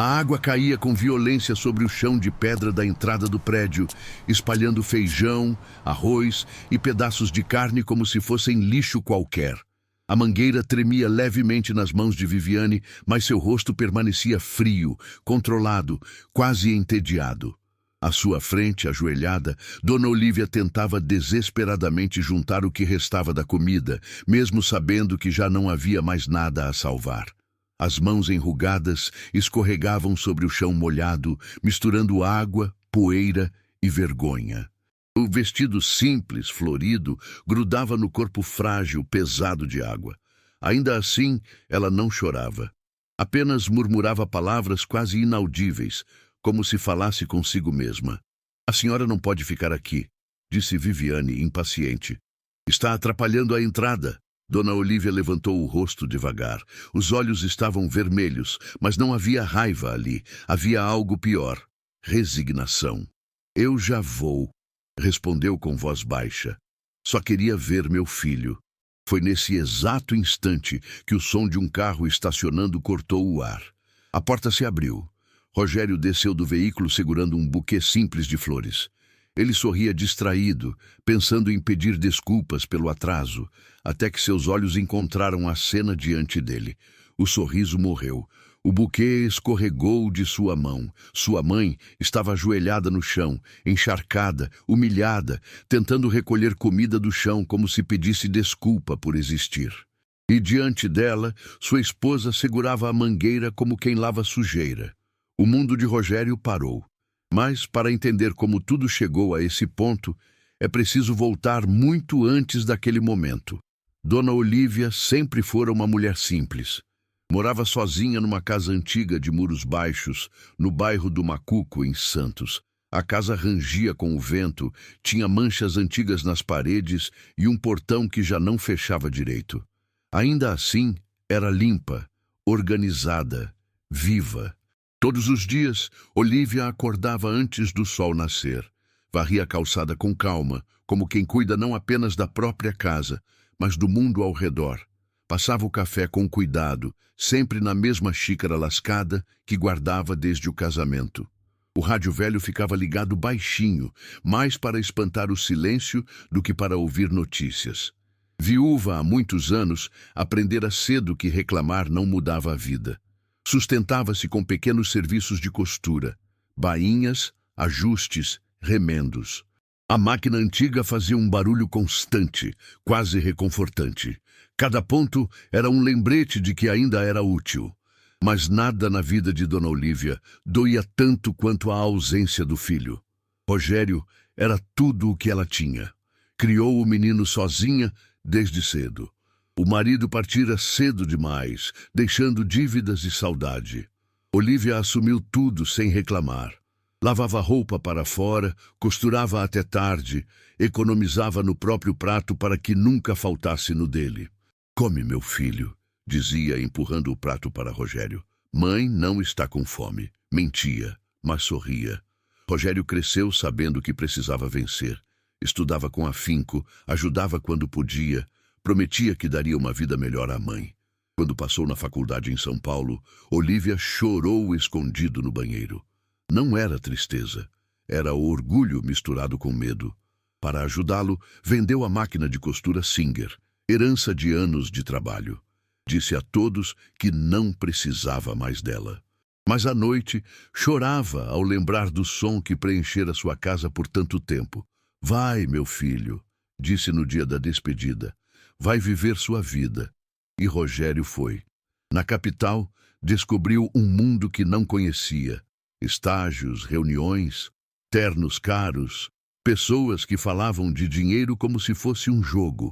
A água caía com violência sobre o chão de pedra da entrada do prédio, espalhando feijão, arroz e pedaços de carne como se fossem lixo qualquer. A mangueira tremia levemente nas mãos de Viviane, mas seu rosto permanecia frio, controlado, quase entediado. À sua frente, ajoelhada, Dona Olívia tentava desesperadamente juntar o que restava da comida, mesmo sabendo que já não havia mais nada a salvar. As mãos enrugadas escorregavam sobre o chão molhado, misturando água, poeira e vergonha. O vestido simples, florido, grudava no corpo frágil, pesado de água. Ainda assim, ela não chorava. Apenas murmurava palavras quase inaudíveis, como se falasse consigo mesma. "A senhora não pode ficar aqui", disse Viviane, impaciente. "Está atrapalhando a entrada." Dona Olívia levantou o rosto devagar. Os olhos estavam vermelhos, mas não havia raiva ali. Havia algo pior: resignação. "Eu já vou", respondeu com voz baixa. "Só queria ver meu filho." Foi nesse exato instante que o som de um carro estacionando cortou o ar. A porta se abriu. Rogério desceu do veículo segurando um buquê simples de flores. Ele sorria distraído, pensando em pedir desculpas pelo atraso, até que seus olhos encontraram a cena diante dele. O sorriso morreu. O buquê escorregou de sua mão. Sua mãe estava ajoelhada no chão, encharcada, humilhada, tentando recolher comida do chão como se pedisse desculpa por existir. E diante dela, sua esposa segurava a mangueira como quem lava sujeira. O mundo de Rogério parou. Mas, para entender como tudo chegou a esse ponto, é preciso voltar muito antes daquele momento. Dona Olívia sempre fora uma mulher simples. Morava sozinha numa casa antiga de muros baixos, no bairro do Macuco, em Santos. A casa rangia com o vento, tinha manchas antigas nas paredes e um portão que já não fechava direito. Ainda assim, era limpa, organizada, viva. Todos os dias, Olívia acordava antes do sol nascer. Varria a calçada com calma, como quem cuida não apenas da própria casa, mas do mundo ao redor. Passava o café com cuidado, sempre na mesma xícara lascada que guardava desde o casamento. O rádio velho ficava ligado baixinho, mais para espantar o silêncio do que para ouvir notícias. Viúva há muitos anos, aprendera cedo que reclamar não mudava a vida. Sustentava-se com pequenos serviços de costura, bainhas, ajustes, remendos. A máquina antiga fazia um barulho constante, quase reconfortante. Cada ponto era um lembrete de que ainda era útil. Mas nada na vida de Dona Olívia doía tanto quanto a ausência do filho. Rogério era tudo o que ela tinha. Criou o menino sozinha desde cedo. O marido partira cedo demais, deixando dívidas e saudade. Olívia assumiu tudo sem reclamar. Lavava roupa para fora, costurava até tarde, economizava no próprio prato para que nunca faltasse no dele. "Come, meu filho", dizia, empurrando o prato para Rogério. "Mãe não está com fome." Mentia, mas sorria. Rogério cresceu sabendo que precisava vencer. Estudava com afinco, ajudava quando podia, prometia que daria uma vida melhor à mãe. Quando passou na faculdade em São Paulo, Olívia chorou escondido no banheiro. Não era tristeza, era orgulho misturado com medo. Para ajudá-lo, vendeu a máquina de costura Singer, herança de anos de trabalho. Disse a todos que não precisava mais dela. Mas à noite, chorava ao lembrar do som que preenchera sua casa por tanto tempo. "Vai, meu filho", disse no dia da despedida. "Vai viver sua vida." E Rogério foi. Na capital, descobriu um mundo que não conhecia. Estágios, reuniões, ternos caros, pessoas que falavam de dinheiro como se fosse um jogo.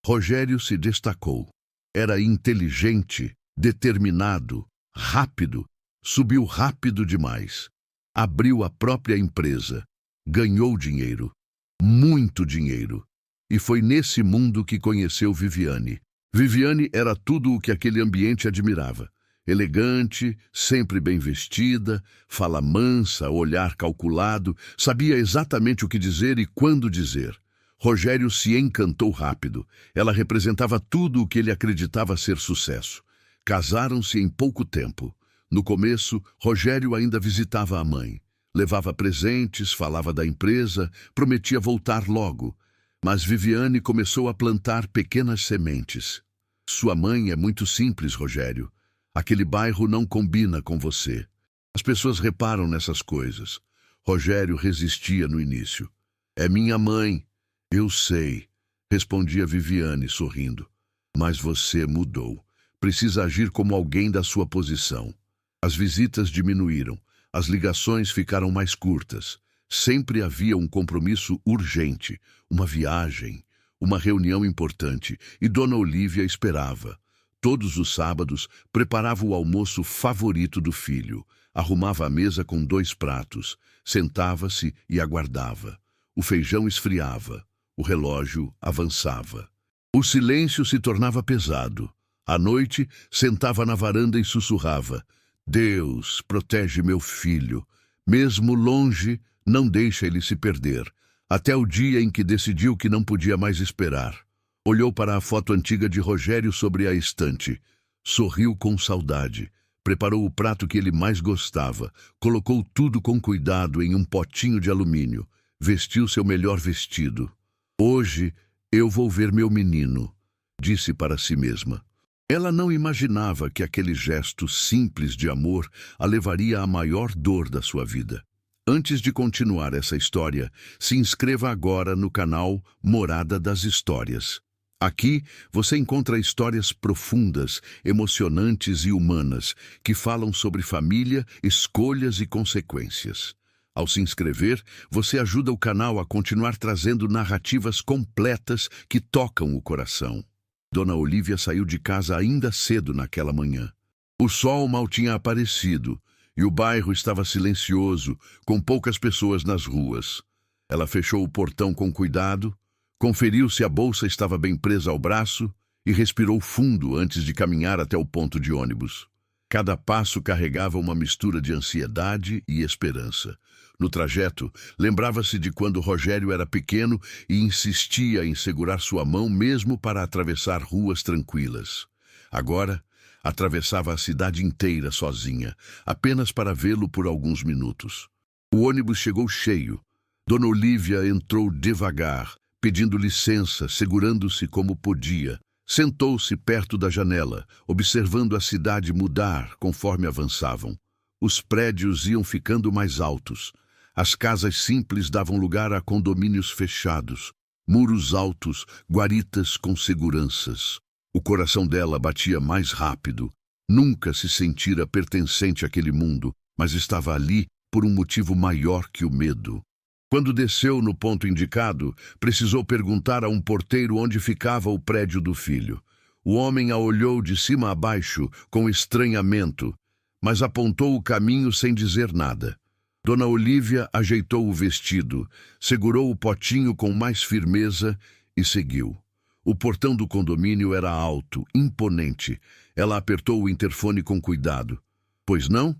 Rogério se destacou. Era inteligente, determinado, rápido, subiu rápido demais. Abriu a própria empresa. Ganhou dinheiro. Muito dinheiro. E foi nesse mundo que conheceu Viviane. Viviane era tudo o que aquele ambiente admirava. Elegante, sempre bem vestida, fala mansa, olhar calculado, sabia exatamente o que dizer e quando dizer. Rogério se encantou rápido. Ela representava tudo o que ele acreditava ser sucesso. Casaram-se em pouco tempo. No começo, Rogério ainda visitava a mãe. Levava presentes, falava da empresa, prometia voltar logo. Mas Viviane começou a plantar pequenas sementes. Sua mãe é muito simples, Rogério. Aquele bairro não combina com você. As pessoas reparam nessas coisas. Rogério resistia no início. É minha mãe. Eu sei, respondia Viviane, sorrindo. Mas você mudou. Precisa agir como alguém da sua posição. As visitas diminuíram. As ligações ficaram mais curtas. Sempre havia um compromisso urgente, uma viagem, uma reunião importante, e Dona Olívia esperava. Todos os sábados, preparava o almoço favorito do filho, arrumava a mesa com 2 pratos, sentava-se e aguardava. O feijão esfriava, o relógio avançava. O silêncio se tornava pesado. À noite, sentava na varanda e sussurrava: Deus, protege meu filho. Mesmo longe, não deixa ele se perder. Até o dia em que decidiu que não podia mais esperar. Olhou para a foto antiga de Rogério sobre a estante. Sorriu com saudade. Preparou o prato que ele mais gostava. Colocou tudo com cuidado em um potinho de alumínio. Vestiu seu melhor vestido. Hoje eu vou ver meu menino, disse para si mesma. Ela não imaginava que aquele gesto simples de amor a levaria à maior dor da sua vida. Antes de continuar essa história, se inscreva agora no canal Morada das Histórias. Aqui você encontra histórias profundas, emocionantes e humanas que falam sobre família, escolhas e consequências. Ao se inscrever, você ajuda o canal a continuar trazendo narrativas completas que tocam o coração. Dona Olívia saiu de casa ainda cedo naquela manhã. O sol mal tinha aparecido e o bairro estava silencioso, com poucas pessoas nas ruas. Ela fechou o portão com cuidado, conferiu se a bolsa estava bem presa ao braço e respirou fundo antes de caminhar até o ponto de ônibus. Cada passo carregava uma mistura de ansiedade e esperança. No trajeto, lembrava-se de quando Rogério era pequeno e insistia em segurar sua mão mesmo para atravessar ruas tranquilas. Agora, atravessava a cidade inteira sozinha, apenas para vê-lo por alguns minutos. O ônibus chegou cheio. Dona Olívia entrou devagar, pedindo licença, segurando-se como podia. Sentou-se perto da janela, observando a cidade mudar conforme avançavam. Os prédios iam ficando mais altos. As casas simples davam lugar a condomínios fechados, muros altos, guaritas com seguranças. O coração dela batia mais rápido. Nunca se sentira pertencente àquele mundo, mas estava ali por um motivo maior que o medo. Quando desceu no ponto indicado, precisou perguntar a um porteiro onde ficava o prédio do filho. O homem a olhou de cima a baixo com estranhamento, mas apontou o caminho sem dizer nada. Dona Olívia ajeitou o vestido, segurou o potinho com mais firmeza e seguiu. O portão do condomínio era alto, imponente. Ela apertou o interfone com cuidado. "Pois não?"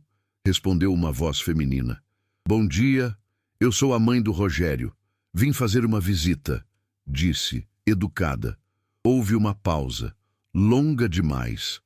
respondeu uma voz feminina. "Bom dia, eu sou a mãe do Rogério. Vim fazer uma visita", disse, educada. Houve uma pausa, longa demais.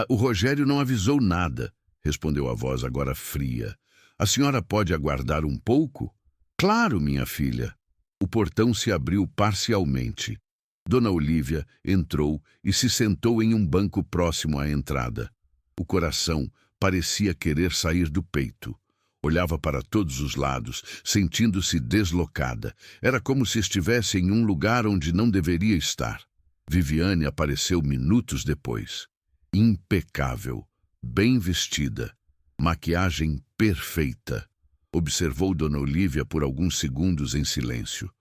O Rogério não avisou nada", respondeu a voz agora fria. "A senhora pode aguardar um pouco?" "Claro, minha filha." O portão se abriu parcialmente. Dona Olívia entrou e se sentou em um banco próximo à entrada. O coração parecia querer sair do peito. Olhava para todos os lados, sentindo-se deslocada. Era como se estivesse em um lugar onde não deveria estar. Viviane apareceu minutos depois. Impecável, bem vestida, maquiagem perfeita. Observou Dona Olívia por alguns segundos em silêncio.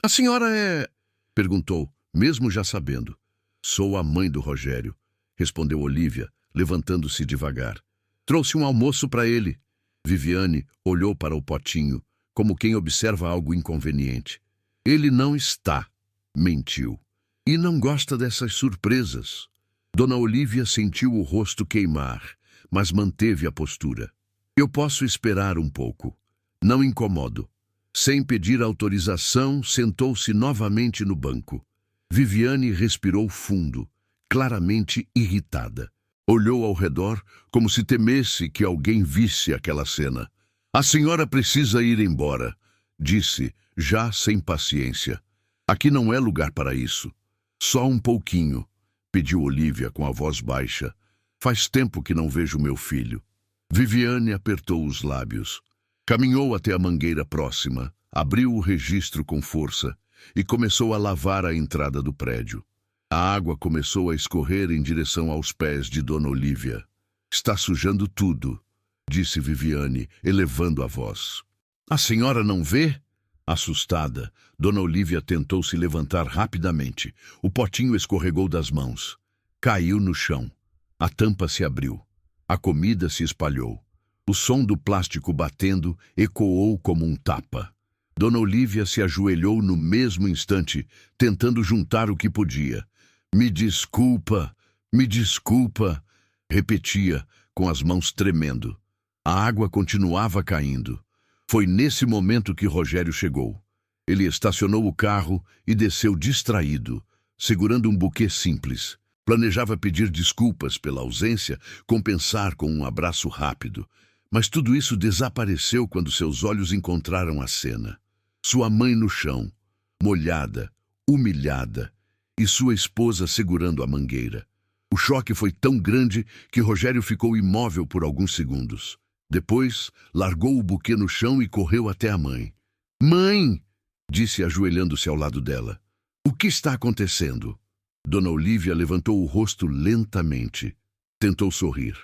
"A senhora é..." perguntou, mesmo já sabendo. "Sou a mãe do Rogério", respondeu Olívia, levantando-se devagar. "Trouxe um almoço para ele." Viviane olhou para o potinho, como quem observa algo inconveniente. "Ele não está", mentiu. "E não gosta dessas surpresas." Dona Olívia sentiu o rosto queimar, mas manteve a postura. "Eu posso esperar um pouco. Não incomodo." Sem pedir autorização, sentou-se novamente no banco. Viviane respirou fundo, claramente irritada. Olhou ao redor como se temesse que alguém visse aquela cena. A senhora precisa ir embora, disse, já sem paciência. Aqui não é lugar para isso. Só um pouquinho, pediu Olivia com a voz baixa. Faz tempo que não vejo meu filho. Viviane apertou os lábios. Caminhou até a mangueira próxima, abriu o registro com força e começou a lavar a entrada do prédio. A água começou a escorrer em direção aos pés de Dona Olivia. Está sujando tudo, disse Viviane, elevando a voz. A senhora não vê? Assustada, Dona Olivia tentou se levantar rapidamente. O potinho escorregou das mãos. Caiu no chão. A tampa se abriu. A comida se espalhou. O som do plástico batendo ecoou como um tapa. Dona Olivia se ajoelhou no mesmo instante, tentando juntar o que podia. Me desculpa, repetia, com as mãos tremendo. A água continuava caindo. Foi nesse momento que Rogério chegou. Ele estacionou o carro e desceu distraído, segurando um buquê simples. Planejava pedir desculpas pela ausência, compensar com um abraço rápido. Mas tudo isso desapareceu quando seus olhos encontraram a cena. Sua mãe no chão, molhada, humilhada, e sua esposa segurando a mangueira. O choque foi tão grande que Rogério ficou imóvel por alguns segundos. Depois, largou o buquê no chão e correu até a mãe. Mãe! Disse ajoelhando-se ao lado dela. O que está acontecendo? Dona Olivia levantou o rosto lentamente. Tentou sorrir.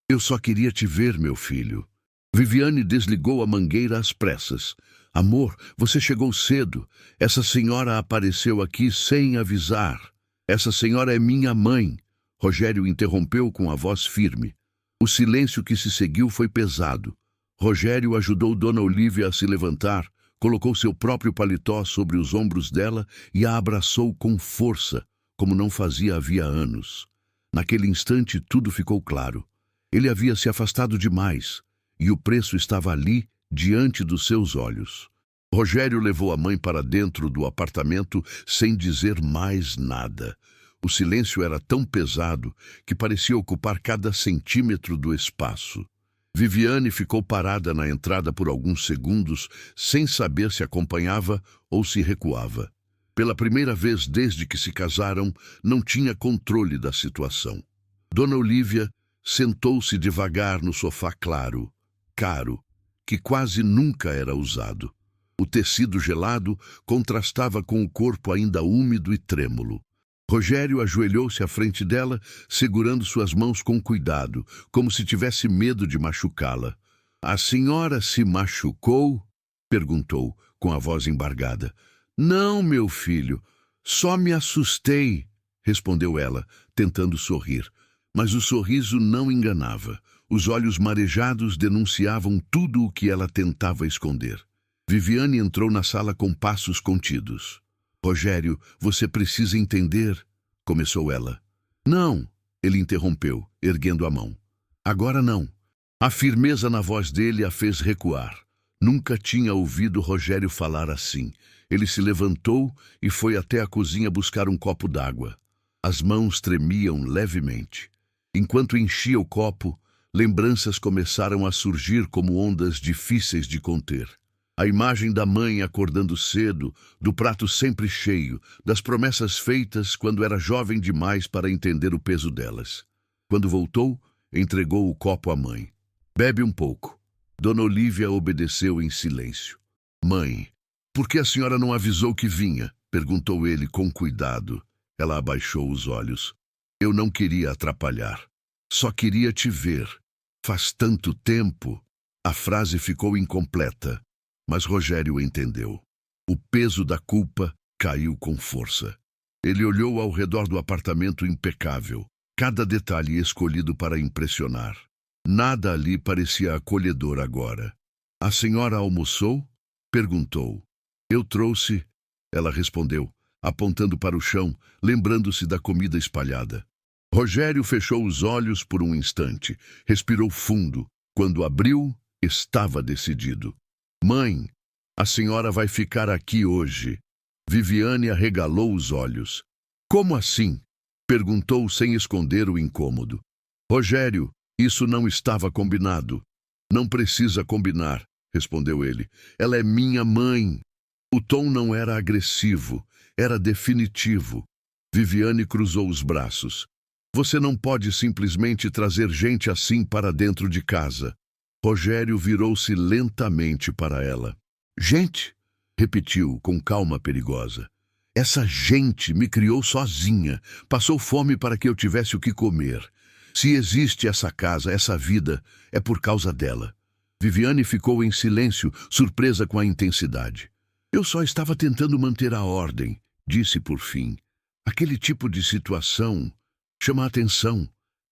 Eu só queria te ver, meu filho. Viviane desligou a mangueira às pressas. Amor, você chegou cedo. Essa senhora apareceu aqui sem avisar. Essa senhora é minha mãe. Rogério interrompeu com a voz firme. O silêncio que se seguiu foi pesado. Rogério ajudou Dona Olivia a se levantar, colocou seu próprio paletó sobre os ombros dela e a abraçou com força, como não fazia havia anos. Naquele instante tudo ficou claro. Ele havia se afastado demais, e o preço estava ali, diante dos seus olhos. Rogério levou a mãe para dentro do apartamento sem dizer mais nada. O silêncio era tão pesado que parecia ocupar cada centímetro do espaço. Viviane ficou parada na entrada por alguns segundos, sem saber se acompanhava ou se recuava. Pela primeira vez desde que se casaram, não tinha controle da situação. Dona Olivia sentou-se devagar no sofá claro, caro, que quase nunca era usado. O tecido gelado contrastava com o corpo ainda úmido e trêmulo. Rogério ajoelhou-se à frente dela, segurando suas mãos com cuidado, como se tivesse medo de machucá-la. A senhora se machucou? Perguntou, com a voz embargada. Não, meu filho, só me assustei, respondeu ela, tentando sorrir. Mas o sorriso não enganava. Os olhos marejados denunciavam tudo o que ela tentava esconder. Viviane entrou na sala com passos contidos. Rogério, você precisa entender, começou ela. Não, ele interrompeu, erguendo a mão. Agora não. A firmeza na voz dele a fez recuar. Nunca tinha ouvido Rogério falar assim. Ele se levantou e foi até a cozinha buscar um copo d'água. As mãos tremiam levemente. Enquanto enchia o copo, lembranças começaram a surgir como ondas difíceis de conter. A imagem da mãe acordando cedo, do prato sempre cheio, das promessas feitas quando era jovem demais para entender o peso delas. Quando voltou, entregou o copo à mãe. Bebe um pouco. Dona Olivia obedeceu em silêncio. Mãe, por que a senhora não avisou que vinha? Perguntou ele com cuidado. Ela abaixou os olhos. Eu não queria atrapalhar. Só queria te ver. Faz tanto tempo. A frase ficou incompleta. Mas Rogério entendeu. O peso da culpa caiu com força. Ele olhou ao redor do apartamento impecável, cada detalhe escolhido para impressionar. Nada ali parecia acolhedor agora. A senhora almoçou? Perguntou. Eu trouxe, ela respondeu, apontando para o chão, lembrando-se da comida espalhada. Rogério fechou os olhos por um instante, respirou fundo. Quando abriu, estava decidido. Mãe, a senhora vai ficar aqui hoje. Viviane arregalou os olhos. Como assim? Perguntou sem esconder o incômodo. Rogério, isso não estava combinado. Não precisa combinar, respondeu ele. Ela é minha mãe. O tom não era agressivo, era definitivo. Viviane cruzou os braços. Você não pode simplesmente trazer gente assim para dentro de casa. Rogério virou-se lentamente para ela. Gente, repetiu com calma perigosa. Essa gente me criou sozinha, passou fome para que eu tivesse o que comer. Se existe essa casa, essa vida, é por causa dela. Viviane ficou em silêncio, surpresa com a intensidade. Eu só estava tentando manter a ordem, disse por fim. Aquele tipo de situação chama a atenção.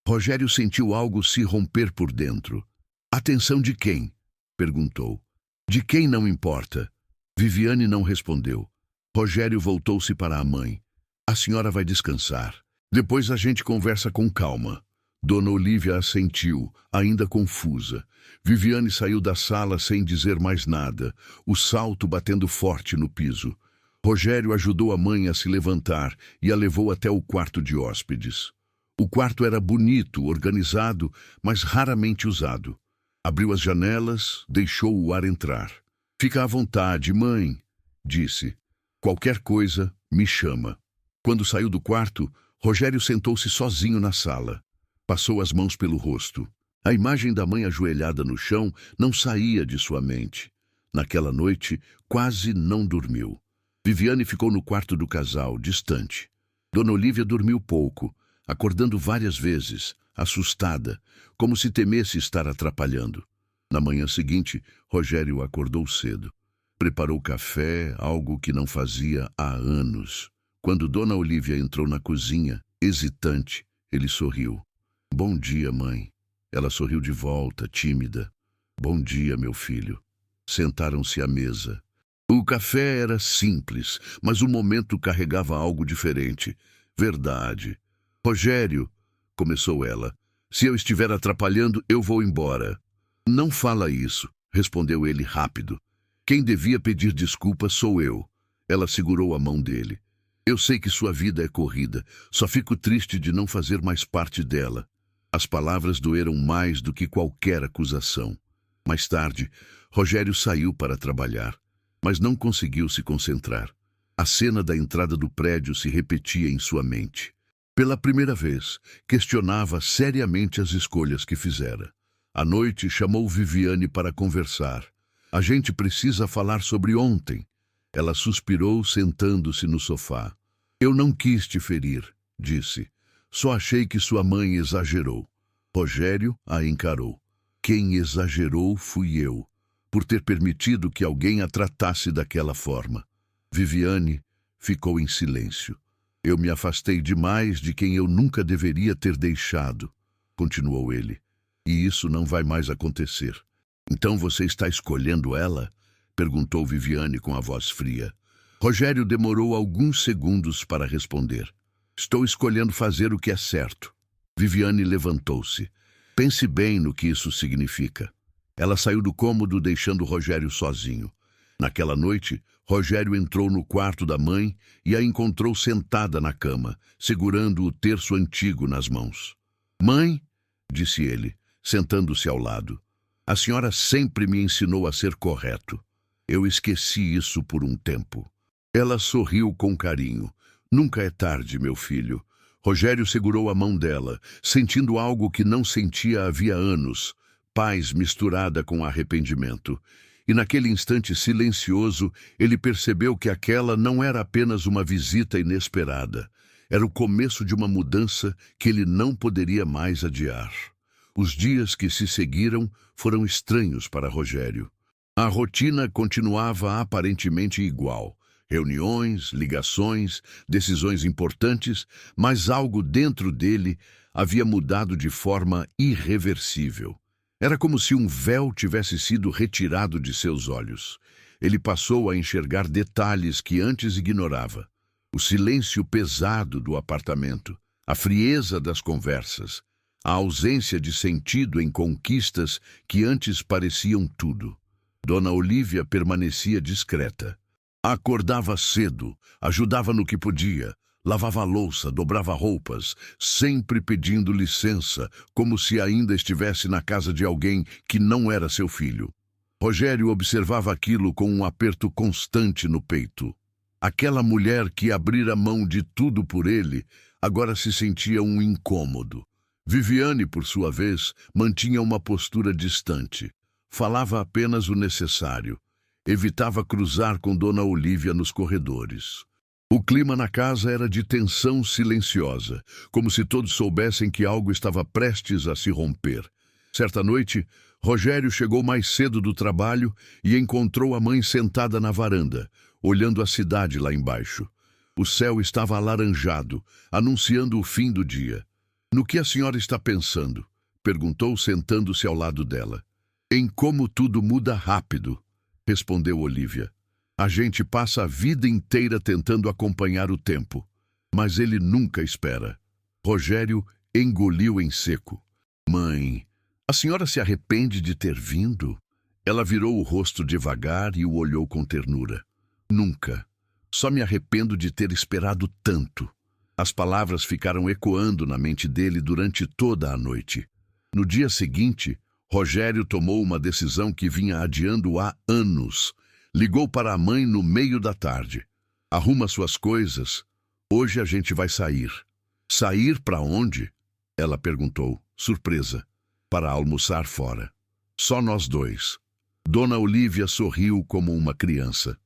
Rogério sentiu algo se romper por dentro. Atenção de quem? Perguntou. De quem não importa. Viviane não respondeu. Rogério voltou-se para a mãe. A senhora vai descansar. Depois a gente conversa com calma. Dona Olívia assentiu, ainda confusa. Viviane saiu da sala sem dizer mais nada, o salto batendo forte no piso. Rogério ajudou a mãe a se levantar e a levou até o quarto de hóspedes. O quarto era bonito, organizado, mas raramente usado. Abriu as janelas, deixou o ar entrar. Fica à vontade, mãe, disse. Qualquer coisa, me chama. Quando saiu do quarto, Rogério sentou-se sozinho na sala. Passou as mãos pelo rosto. A imagem da mãe ajoelhada no chão não saía de sua mente. Naquela noite, quase não dormiu. Viviane ficou no quarto do casal, distante. Dona Olívia dormiu pouco, acordando várias vezes, assustada, como se temesse estar atrapalhando. Na manhã seguinte, Rogério acordou cedo. Preparou café, algo que não fazia há anos. Quando Dona Olívia entrou na cozinha, hesitante, ele sorriu. Bom dia, mãe. Ela sorriu de volta, tímida. Bom dia, meu filho. Sentaram-se à mesa. O café era simples, mas o momento carregava algo diferente. Verdade. Rogério, começou ela, se eu estiver atrapalhando, eu vou embora. Não fala isso, respondeu ele rápido. Quem devia pedir desculpas sou eu. Ela segurou a mão dele. Eu sei que sua vida é corrida, só fico triste de não fazer mais parte dela. As palavras doeram mais do que qualquer acusação. Mais tarde, Rogério saiu para trabalhar, mas não conseguiu se concentrar. A cena da entrada do prédio se repetia em sua mente. Pela primeira vez, questionava seriamente as escolhas que fizera. À noite, chamou Viviane para conversar. A gente precisa falar sobre ontem. Ela suspirou, sentando-se no sofá. Eu não quis te ferir, disse. Só achei que sua mãe exagerou. Rogério a encarou. Quem exagerou fui eu, por ter permitido que alguém a tratasse daquela forma. Viviane ficou em silêncio. Eu me afastei demais de quem eu nunca deveria ter deixado, continuou ele. E isso não vai mais acontecer. Então você está escolhendo ela? Perguntou Viviane com a voz fria. Rogério demorou alguns segundos para responder. Estou escolhendo fazer o que é certo. Viviane levantou-se. Pense bem no que isso significa. Ela saiu do cômodo deixando Rogério sozinho. Naquela noite, Rogério entrou no quarto da mãe e a encontrou sentada na cama, segurando o terço antigo nas mãos. Mãe, disse ele, sentando-se ao lado, a senhora sempre me ensinou a ser correto. Eu esqueci isso por um tempo. Ela sorriu com carinho. Nunca é tarde, meu filho. Rogério segurou a mão dela, sentindo algo que não sentia havia anos, paz misturada com arrependimento. E naquele instante silencioso, ele percebeu que aquela não era apenas uma visita inesperada. Era o começo de uma mudança que ele não poderia mais adiar. Os dias que se seguiram foram estranhos para Rogério. A rotina continuava aparentemente igual. Reuniões, ligações, decisões importantes, mas algo dentro dele havia mudado de forma irreversível. Era como se um véu tivesse sido retirado de seus olhos. Ele passou a enxergar detalhes que antes ignorava. O silêncio pesado do apartamento, a frieza das conversas, a ausência de sentido em conquistas que antes pareciam tudo. Dona Olívia permanecia discreta. Acordava cedo, ajudava no que podia, Lavava a louça, dobrava roupas, sempre pedindo licença, como se ainda estivesse na casa de alguém que não era seu filho. Rogério observava aquilo com um aperto constante no peito. Aquela mulher que abrira mão de tudo por ele, agora se sentia um incômodo. Viviane, por sua vez, mantinha uma postura distante. Falava apenas o necessário. Evitava cruzar com Dona Olívia nos corredores. O clima na casa era de tensão silenciosa, como se todos soubessem que algo estava prestes a se romper. Certa noite, Rogério chegou mais cedo do trabalho e encontrou a mãe sentada na varanda, olhando a cidade lá embaixo. O céu estava alaranjado, anunciando o fim do dia. "No que a senhora está pensando?" perguntou, sentando-se ao lado dela. "Em como tudo muda rápido", respondeu Olívia. "A gente passa a vida inteira tentando acompanhar o tempo, mas ele nunca espera." Rogério engoliu em seco. "Mãe, a senhora se arrepende de ter vindo?" Ela virou o rosto devagar e o olhou com ternura. "Nunca. Só me arrependo de ter esperado tanto." As palavras ficaram ecoando na mente dele durante toda a noite. No dia seguinte, Rogério tomou uma decisão que vinha adiando há anos. Ligou para a mãe no meio da tarde. "Arruma suas coisas. Hoje a gente vai sair." "Sair para onde?" ela perguntou, surpresa. "Para almoçar fora. Só nós dois." Dona Olívia sorriu como uma criança.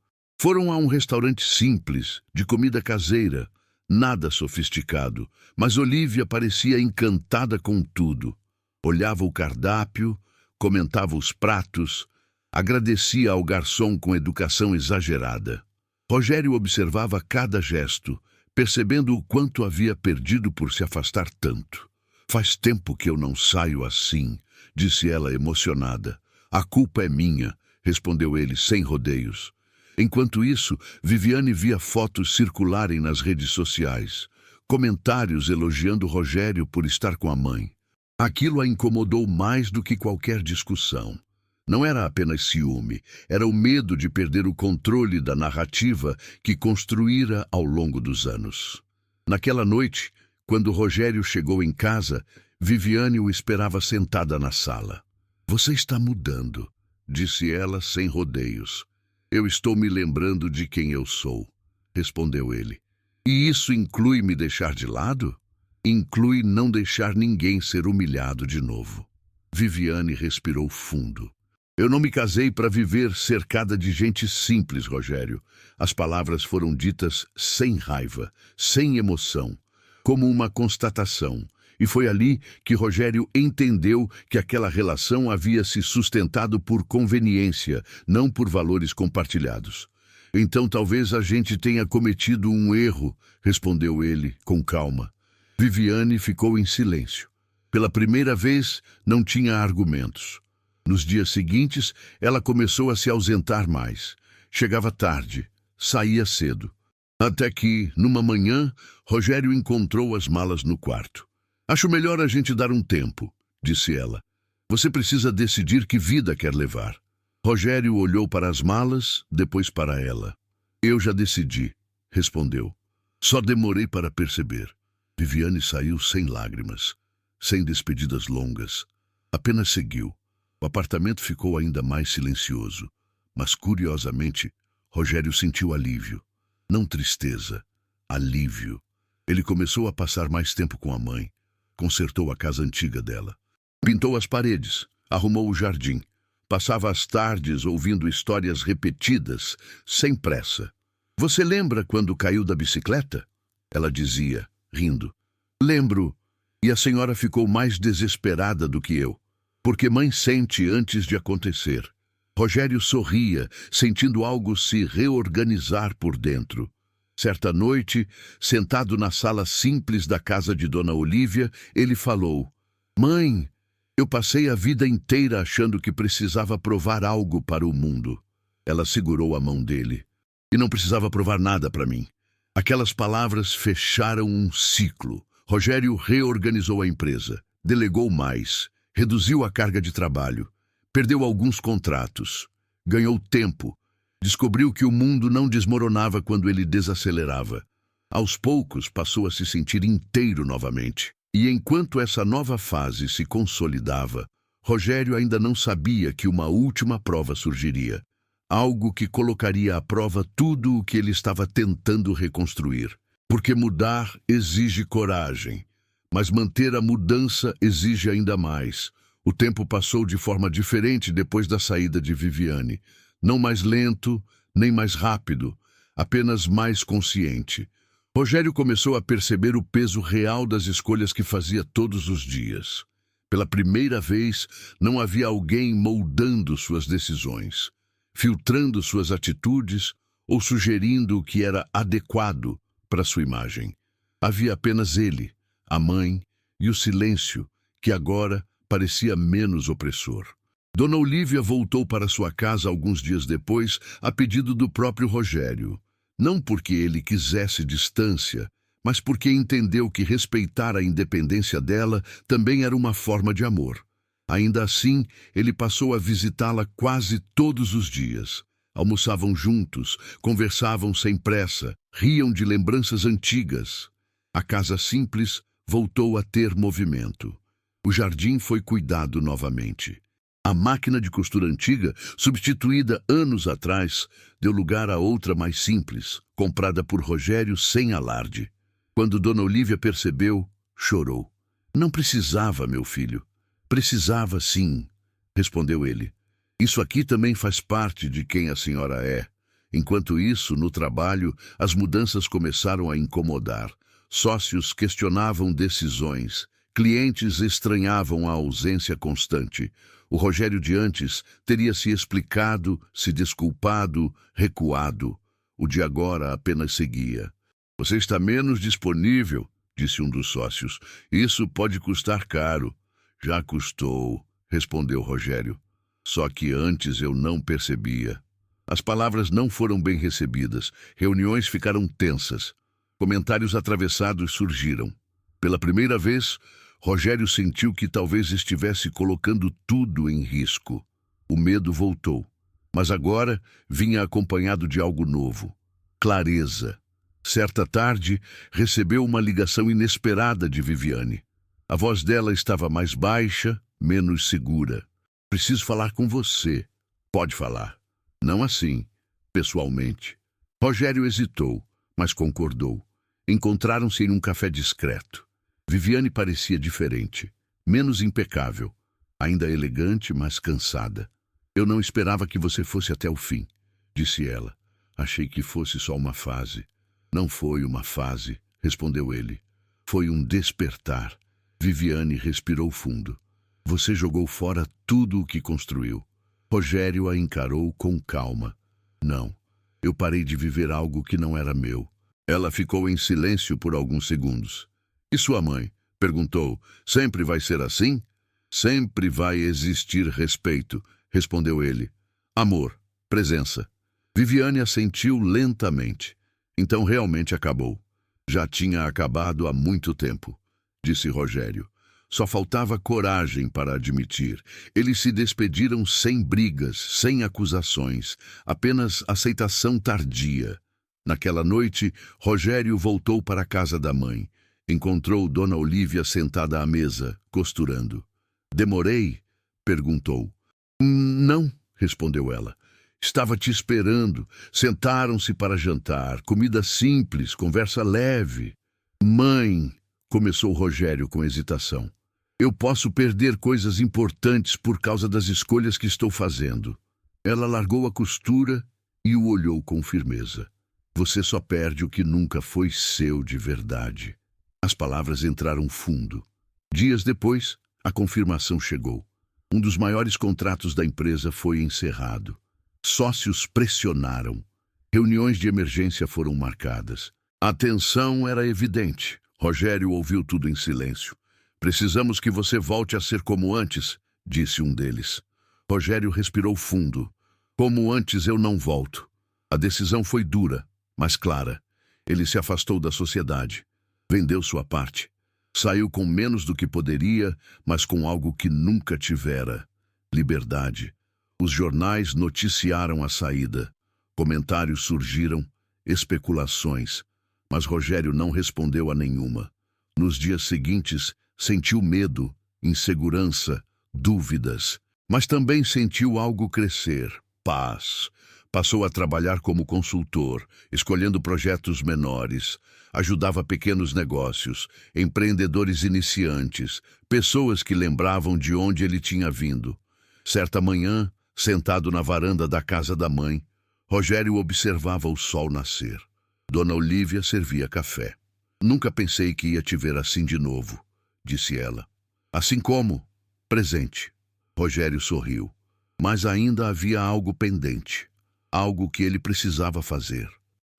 Foram a um restaurante simples, de comida caseira, nada sofisticado, mas Olívia parecia encantada com tudo. Olhava o cardápio, comentava os pratos, agradecia ao garçom com educação exagerada. Rogério observava cada gesto, percebendo o quanto havia perdido por se afastar tanto. "Faz tempo que eu não saio assim", disse ela emocionada. "A culpa é minha", respondeu ele sem rodeios. Enquanto isso, Viviane via fotos circularem nas redes sociais, comentários elogiando Rogério por estar com a mãe. Aquilo a incomodou mais do que qualquer discussão. Não era apenas ciúme, era o medo de perder o controle da narrativa que construíra ao longo dos anos. Naquela noite, quando Rogério chegou em casa, Viviane o esperava sentada na sala. "Você está mudando", disse ela sem rodeios. "Eu estou me lembrando de quem eu sou", respondeu ele. "E isso inclui me deixar de lado?" "Inclui não deixar ninguém ser humilhado de novo." Viviane respirou fundo. "Eu não me casei para viver cercada de gente simples, Rogério." As palavras foram ditas sem raiva, sem emoção, como uma constatação. E foi ali que Rogério entendeu que aquela relação havia se sustentado por conveniência, não por valores compartilhados. "Então talvez a gente tenha cometido um erro", respondeu ele com calma. Viviane ficou em silêncio. Pela primeira vez, não tinha argumentos. Nos dias seguintes, ela começou a se ausentar mais. Chegava tarde, saía cedo. Até que, numa manhã, Rogério encontrou as malas no quarto. "Acho melhor a gente dar um tempo", disse ela. "Você precisa decidir que vida quer levar." Rogério olhou para as malas, depois para ela. "Eu já decidi", respondeu. "Só demorei para perceber." Viviane saiu sem lágrimas, sem despedidas longas. Apenas seguiu. O apartamento ficou ainda mais silencioso, mas, curiosamente, Rogério sentiu alívio. Não tristeza, alívio. Ele começou a passar mais tempo com a mãe. Consertou a casa antiga dela. Pintou as paredes, arrumou o jardim. Passava as tardes ouvindo histórias repetidas, sem pressa. "Você lembra quando caiu da bicicleta?" ela dizia, rindo. "Lembro." E a senhora ficou mais desesperada do que eu. Porque mãe sente antes de acontecer. Rogério sorria, sentindo algo se reorganizar por dentro. Certa noite, sentado na sala simples da casa de Dona Olívia, ele falou: "Mãe, eu passei a vida inteira achando que precisava provar algo para o mundo." Ela segurou a mão dele. "E não precisava provar nada para mim." Aquelas palavras fecharam um ciclo. Rogério reorganizou a empresa, delegou mais, reduziu a carga de trabalho, perdeu alguns contratos, ganhou tempo, descobriu que o mundo não desmoronava quando ele desacelerava. Aos poucos, passou a se sentir inteiro novamente. E enquanto essa nova fase se consolidava, Rogério ainda não sabia que uma última prova surgiria. Algo que colocaria à prova tudo o que ele estava tentando reconstruir. Porque mudar exige coragem, mas manter a mudança exige ainda mais. O tempo passou de forma diferente depois da saída de Viviane. Não mais lento, nem mais rápido, apenas mais consciente. Rogério começou a perceber o peso real das escolhas que fazia todos os dias. Pela primeira vez, não havia alguém moldando suas decisões, filtrando suas atitudes ou sugerindo o que era adequado para sua imagem. Havia apenas ele, a mãe e o silêncio, que agora parecia menos opressor. Dona Olívia voltou para sua casa alguns dias depois, a pedido do próprio Rogério. Não porque ele quisesse distância, mas porque entendeu que respeitar a independência dela também era uma forma de amor. Ainda assim, ele passou a visitá-la quase todos os dias. Almoçavam juntos, conversavam sem pressa, riam de lembranças antigas. A casa simples voltou a ter movimento. O jardim foi cuidado novamente. A máquina de costura antiga, substituída anos atrás, deu lugar a outra mais simples, comprada por Rogério sem alarde. Quando Dona Olívia percebeu, chorou. Não precisava, meu filho. Precisava, sim, respondeu ele. Isso aqui também faz parte de quem a senhora é. Enquanto isso, no trabalho, as mudanças começaram a incomodar. Sócios questionavam decisões. Clientes estranhavam a ausência constante. O Rogério de antes teria se explicado, se desculpado, recuado. O de agora apenas seguia. Você está menos disponível, disse um dos sócios. Isso pode custar caro. Já custou, respondeu Rogério. Só que antes eu não percebia. As palavras não foram bem recebidas. Reuniões ficaram tensas. Comentários atravessados surgiram. Pela primeira vez, Rogério sentiu que talvez estivesse colocando tudo em risco. O medo voltou, mas agora vinha acompanhado de algo novo. Clareza. Certa tarde, recebeu uma ligação inesperada de Viviane. A voz dela estava mais baixa, menos segura. Preciso falar com você. Pode falar. Não assim, pessoalmente. Rogério hesitou, mas concordou. Encontraram-se em um café discreto. Viviane parecia diferente, menos impecável, ainda elegante, mas cansada. Eu não esperava que você fosse até o fim, disse ela. Achei que fosse só uma fase. Não foi uma fase, respondeu ele. Foi um despertar. Viviane respirou fundo. Você jogou fora tudo o que construiu. Rogério a encarou com calma. Não, eu parei de viver algo que não era meu. Ela ficou em silêncio por alguns segundos. E sua mãe? Perguntou. Sempre vai ser assim? Sempre vai existir respeito, respondeu ele. Amor, presença. Viviane assentiu lentamente. Então realmente acabou. Já tinha acabado há muito tempo, disse Rogério. Só faltava coragem para admitir. Eles se despediram sem brigas, sem acusações, apenas aceitação tardia. Naquela noite, Rogério voltou para a casa da mãe. Encontrou Dona Olívia sentada à mesa, costurando. Demorei? Perguntou. Não, respondeu ela. Estava te esperando. Sentaram-se para jantar. Comida simples, conversa leve. Mãe, começou Rogério com hesitação. Eu posso perder coisas importantes por causa das escolhas que estou fazendo. Ela largou a costura e o olhou com firmeza. Você só perde o que nunca foi seu de verdade. As palavras entraram fundo. Dias depois, a confirmação chegou. Um dos maiores contratos da empresa foi encerrado. Sócios pressionaram. Reuniões de emergência foram marcadas. A tensão era evidente. Rogério ouviu tudo em silêncio. Precisamos que você volte a ser como antes, disse um deles. Rogério respirou fundo. Como antes eu não volto. A decisão foi dura, mas clara. Ele se afastou da sociedade. Vendeu sua parte. Saiu com menos do que poderia, mas com algo que nunca tivera. Liberdade. Os jornais noticiaram a saída. Comentários surgiram, especulações. Mas Rogério não respondeu a nenhuma. Nos dias seguintes, sentiu medo, insegurança, dúvidas, mas também sentiu algo crescer, paz. Passou a trabalhar como consultor, escolhendo projetos menores. Ajudava pequenos negócios, empreendedores iniciantes, pessoas que lembravam de onde ele tinha vindo. Certa manhã, sentado na varanda da casa da mãe, Rogério observava o sol nascer. Dona Olívia servia café. "Nunca pensei que ia te ver assim de novo", disse ela. "Assim como, presente." Rogério sorriu. Mas ainda havia algo pendente. Algo que ele precisava fazer.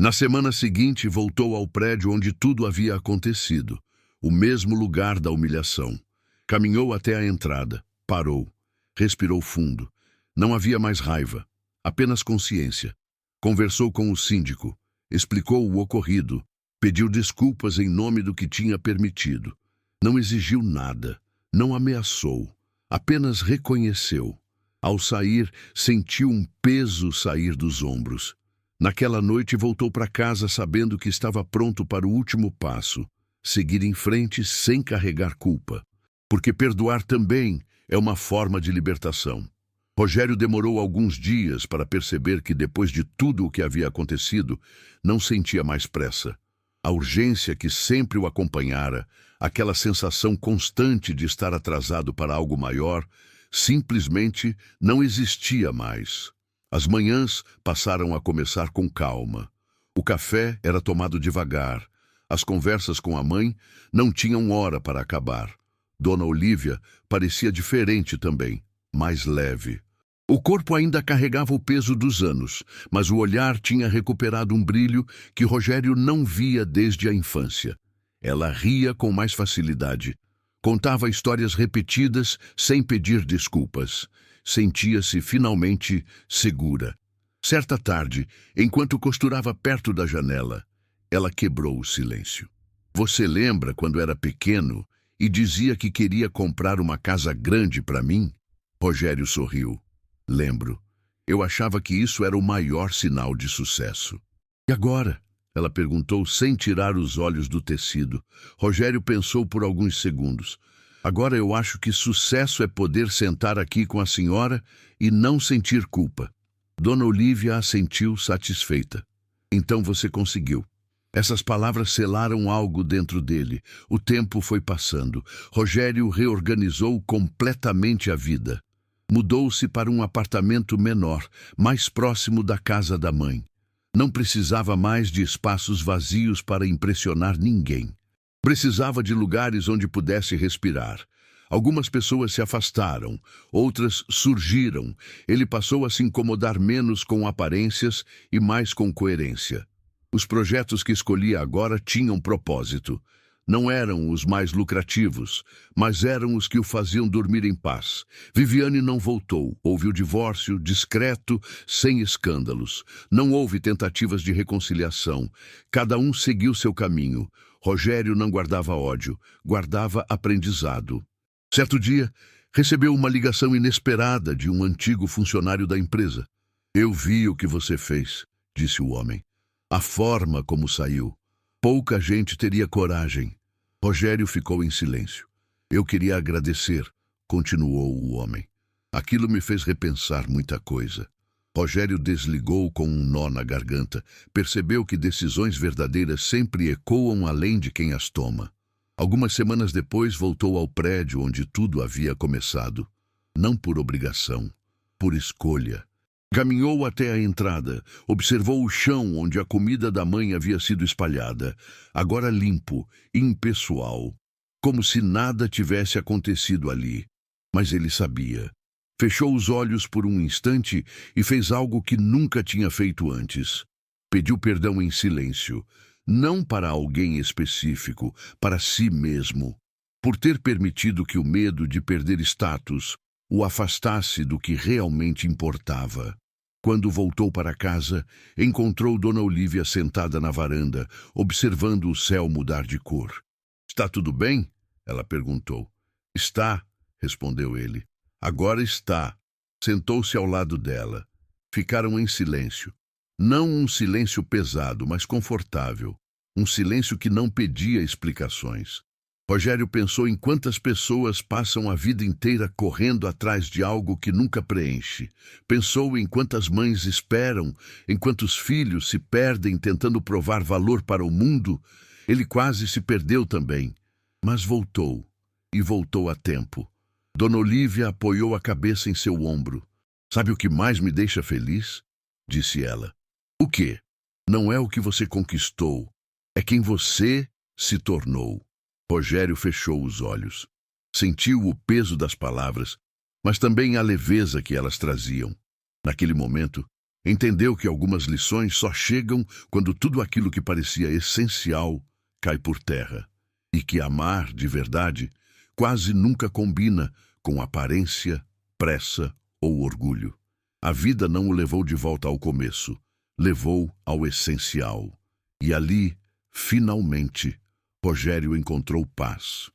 Na semana seguinte, voltou ao prédio onde tudo havia acontecido. O mesmo lugar da humilhação. Caminhou até a entrada. Parou. Respirou fundo. Não havia mais raiva. Apenas consciência. Conversou com o síndico. Explicou o ocorrido. Pediu desculpas em nome do que tinha permitido. Não exigiu nada. Não ameaçou. Apenas reconheceu. Ao sair, sentiu um peso sair dos ombros. Naquela noite voltou para casa sabendo que estava pronto para o último passo. Seguir em frente sem carregar culpa. Porque perdoar também é uma forma de libertação. Rogério demorou alguns dias para perceber que depois de tudo o que havia acontecido, não sentia mais pressa. A urgência que sempre o acompanhara, aquela sensação constante de estar atrasado para algo maior, simplesmente não existia mais. As manhãs passaram a começar com calma. O café era tomado devagar. As conversas com a mãe não tinham hora para acabar. Dona Olívia parecia diferente também, mais leve. O corpo ainda carregava o peso dos anos, mas o olhar tinha recuperado um brilho que Rogério não via desde a infância. Ela ria com mais facilidade. Contava histórias repetidas sem pedir desculpas. Sentia-se finalmente segura. Certa tarde, enquanto costurava perto da janela, ela quebrou o silêncio. "Você lembra quando era pequeno e dizia que queria comprar uma casa grande para mim?" Rogério sorriu. "Lembro. Eu achava que isso era o maior sinal de sucesso." "E agora?" ela perguntou sem tirar os olhos do tecido. Rogério pensou por alguns segundos. "Agora eu acho que sucesso é poder sentar aqui com a senhora e não sentir culpa." Dona Olívia assentiu satisfeita. "Então você conseguiu." Essas palavras selaram algo dentro dele. O tempo foi passando. Rogério reorganizou completamente a vida. Mudou-se para um apartamento menor, mais próximo da casa da mãe. Não precisava mais de espaços vazios para impressionar ninguém. Precisava de lugares onde pudesse respirar. Algumas pessoas se afastaram, outras surgiram. Ele passou a se incomodar menos com aparências e mais com coerência. Os projetos que escolhia agora tinham propósito. Não eram os mais lucrativos, mas eram os que o faziam dormir em paz. Viviane não voltou. Houve o divórcio, discreto, sem escândalos. Não houve tentativas de reconciliação. Cada um seguiu seu caminho. Rogério não guardava ódio, guardava aprendizado. Certo dia, recebeu uma ligação inesperada de um antigo funcionário da empresa. "Eu vi o que você fez", disse o homem. "A forma como saiu. Pouca gente teria coragem." Rogério ficou em silêncio. "Eu queria agradecer", continuou o homem. "Aquilo me fez repensar muita coisa." Rogério desligou com um nó na garganta. Percebeu que decisões verdadeiras sempre ecoam além de quem as toma. Algumas semanas depois voltou ao prédio onde tudo havia começado. Não por obrigação, por escolha. Caminhou até a entrada, observou o chão onde a comida da mãe havia sido espalhada, agora limpo, impessoal, como se nada tivesse acontecido ali. Mas ele sabia. Fechou os olhos por um instante e fez algo que nunca tinha feito antes. Pediu perdão em silêncio, não para alguém específico, para si mesmo, por ter permitido que o medo de perder status o afastasse do que realmente importava. Quando voltou para casa, encontrou Dona Olívia sentada na varanda, observando o céu mudar de cor. "Está tudo bem?" ela perguntou. "Está", respondeu ele. "Agora está." Sentou-se ao lado dela. Ficaram em silêncio. Não um silêncio pesado, mas confortável. um silêncio que não pedia explicações. Rogério pensou em quantas pessoas passam a vida inteira correndo atrás de algo que nunca preenche. Pensou em quantas mães esperam, em quantos filhos se perdem tentando provar valor para o mundo. Ele quase se perdeu também, mas voltou, e voltou a tempo. Dona Olívia apoiou a cabeça em seu ombro. "Sabe o que mais me deixa feliz?" disse ela. "O quê?" "Não é o que você conquistou, é quem você se tornou." Rogério fechou os olhos. Sentiu o peso das palavras, mas também a leveza que elas traziam. Naquele momento, entendeu que algumas lições só chegam quando tudo aquilo que parecia essencial cai por terra, e que amar de verdade quase nunca combina com aparência, pressa ou orgulho. A vida não o levou de volta ao começo, levou ao essencial. E ali, finalmente, Rogério encontrou paz.